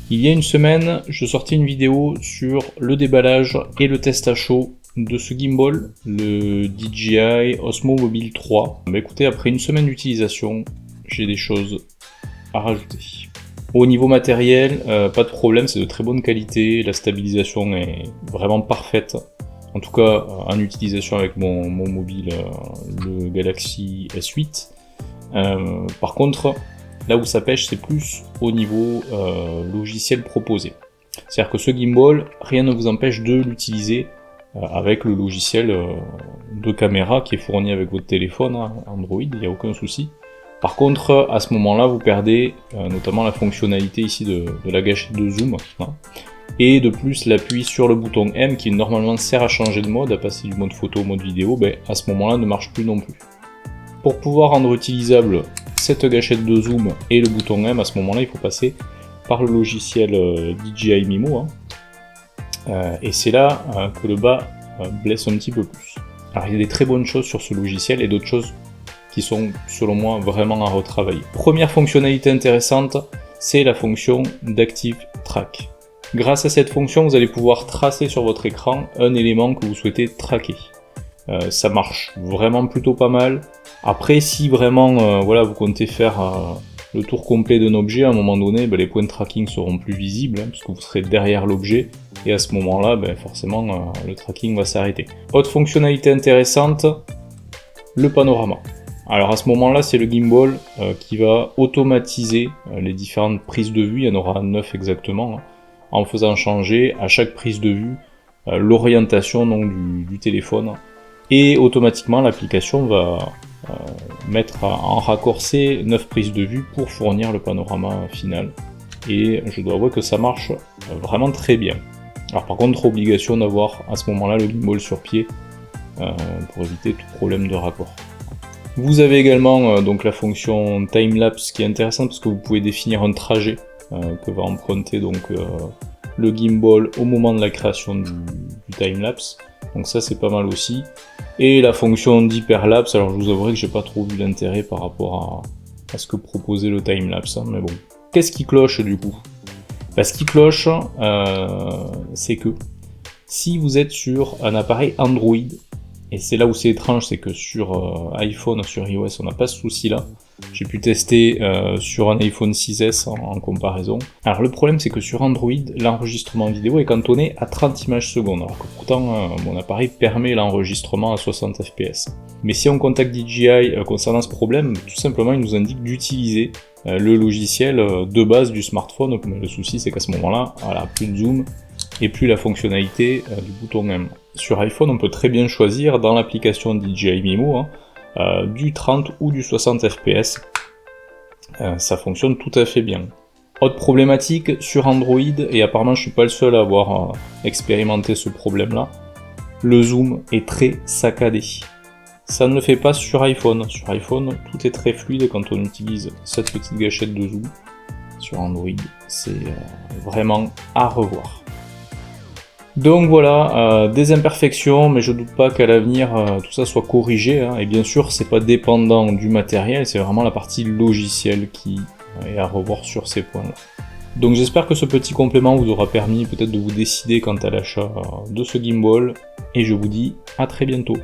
Il y a une semaine, je sortais une vidéo sur le déballage et le test à chaud de ce gimbal, le DJI Osmo Mobile 3. Bah écoutez, après une semaine d'utilisation, j'ai des choses à rajouter. Au niveau matériel, pas de problème, c'est de très bonne qualité, la stabilisation est vraiment parfaite. En tout cas, en utilisation avec mon mobile, le Galaxy S8. Par contre, là où ça pêche, c'est plus au niveau logiciel proposé. C'est-à-dire que ce gimbal, rien ne vous empêche de l'utiliser avec le logiciel de caméra qui est fourni avec votre téléphone, hein, Android, il n'y a aucun souci. Par contre, à ce moment-là, vous perdez notamment la fonctionnalité ici de la gâchette de zoom, hein, et de plus l'appui sur le bouton M qui normalement sert à changer de mode, à passer du mode photo au mode vidéo, ben, à ce moment-là ne marche plus non plus. Pour pouvoir rendre utilisable cette gâchette de zoom et le bouton M, à ce moment-là, il faut passer par le logiciel DJI Mimo, hein. Et c'est là que le bas blesse un petit peu plus. Alors il y a des très bonnes choses sur ce logiciel et d'autres choses qui sont selon moi vraiment à retravailler. Première fonctionnalité intéressante, c'est la fonction d'Active Track. Grâce à cette fonction, vous allez pouvoir tracer sur votre écran un élément que vous souhaitez traquer. Ça marche vraiment plutôt pas mal. Après, si vraiment voilà, vous comptez faire le tour complet d'un objet, à un moment donné, les points de tracking seront plus visibles, hein, puisque vous serez derrière l'objet, et à ce moment-là, forcément, le tracking va s'arrêter. Autre fonctionnalité intéressante, le panorama. Alors à ce moment-là, c'est le gimbal qui va automatiser les différentes prises de vue, il y en aura 9 exactement, hein, en faisant changer à chaque prise de vue l'orientation du téléphone, et automatiquement l'application va mettre en raccourci 9 prises de vue pour fournir le panorama final. Et je dois avouer que ça marche vraiment très bien. Alors par contre, obligation d'avoir à ce moment-là le gimbal sur pied pour éviter tout problème de raccord. Vous avez également donc la fonction timelapse qui est intéressante parce que vous pouvez définir un trajet que va emprunter donc le gimbal au moment de la création du timelapse. Donc ça c'est pas mal aussi. Et la fonction d'hyperlapse, alors je vous avouerai que j'ai pas trop vu l'intérêt par rapport à ce que proposait le timelapse, hein, mais bon. Qu'est-ce qui cloche du coup ? Ce qui cloche, c'est que si vous êtes sur un appareil Android, et c'est là où c'est étrange, c'est que sur iPhone, sur iOS, on n'a pas ce souci-là. J'ai pu tester sur un iPhone 6S en comparaison. Alors le problème, c'est que sur Android, l'enregistrement vidéo est cantonné à 30 images secondes, alors que pourtant mon appareil permet l'enregistrement à 60 fps. Mais si on contacte DJI concernant ce problème, tout simplement, il nous indique d'utiliser le logiciel de base du smartphone. Mais le souci, c'est qu'à ce moment-là, voilà, plus de zoom et plus la fonctionnalité du bouton M. Sur iPhone, on peut très bien choisir dans l'application DJI Mimo du 30 ou du 60 fps. Ça fonctionne tout à fait bien. Autre problématique sur Android, et apparemment je suis pas le seul à avoir expérimenté ce problème-là, le zoom est très saccadé. Ça ne le fait pas sur iPhone. Sur iPhone, tout est très fluide quand on utilise cette petite gâchette de zoom. Sur Android, c'est vraiment à revoir. Donc voilà, des imperfections, mais je doute pas qu'à l'avenir tout ça soit corrigé, hein. Et bien sûr, c'est pas dépendant du matériel, c'est vraiment la partie logicielle qui est à revoir sur ces points-là. Donc j'espère que ce petit complément vous aura permis peut-être de vous décider quant à l'achat de ce gimbal, et je vous dis à très bientôt.